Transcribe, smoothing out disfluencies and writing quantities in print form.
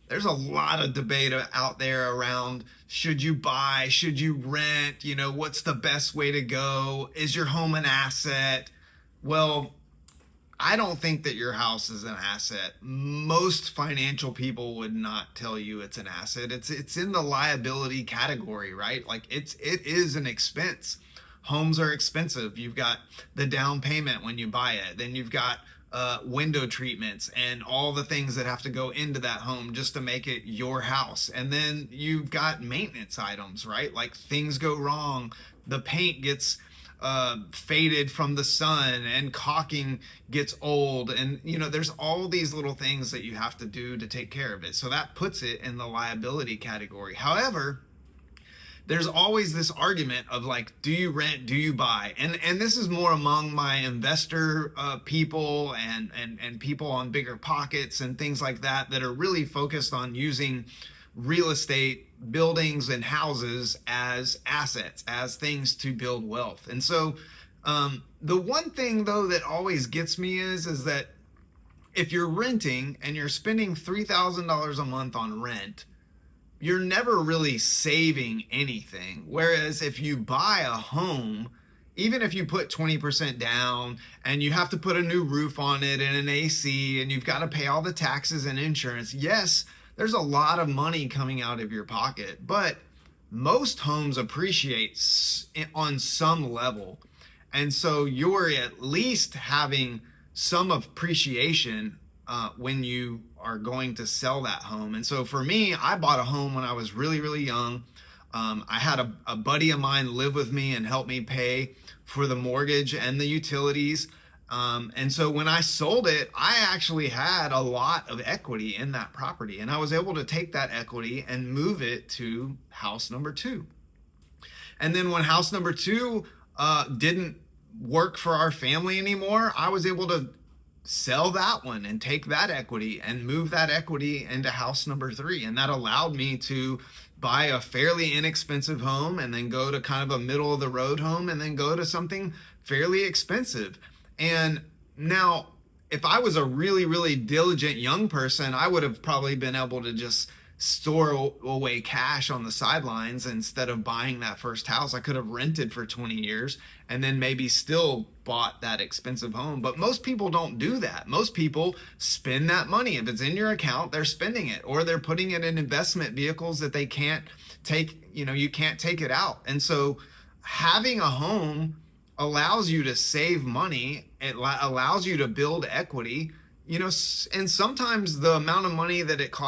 there's a lot of debate out there around, should you buy, should you rent, what's the best way to go? Is your home an asset? Well, I don't think that your house is an asset. Most financial people would not tell you it's an asset. It's in the liability category, right? Like it is an expense. Homes are expensive. You've got the down payment when you buy it. Then you've got window treatments and all the things that have to go into that home just to make it your house. And then you've got maintenance items, right? Like things go wrong, the paint gets faded from the sun, and caulking gets old, and there's all these little things that you have to do to take care of it. So that puts it in the liability category. However, there's always this argument of like, do you rent, do you buy? And this is more among my investor people and people on bigger pockets and things like that are really focused on using real estate, buildings and houses as assets, as things to build wealth. And so the one thing though that always gets me is that if you're renting and you're spending $3,000 a month on rent, you're never really saving anything. Whereas if you buy a home, even if you put 20% down and you have to put a new roof on it and an AC and you've got to pay all the taxes and insurance, yes, there's a lot of money coming out of your pocket, but most homes appreciate on some level. And so you're at least having some appreciation when you are going to sell that home. And so for me, I bought a home when I was really, really young. I had a buddy of mine live with me and help me pay for the mortgage and the utilities. And so when I sold it, I actually had a lot of equity in that property, and I was able to take that equity and move it to house number two. And then when house number two didn't work for our family anymore, I was able to sell that one and take that equity and move that equity into house number three. And that allowed me to buy a fairly inexpensive home and then go to kind of a middle of the road home and then go to something fairly expensive. And now, if I was a really, really diligent young person, I would have probably been able to just store away cash on the sidelines instead of buying that first house. I could have rented for 20 years and then maybe still bought that expensive home. But most people don't do that. Most people spend that money. If it's in your account, they're spending it, or they're putting it in investment vehicles that they can't take, you can't take it out. And so having a home allows you to save money. It allows you to build equity, and sometimes the amount of money that it costs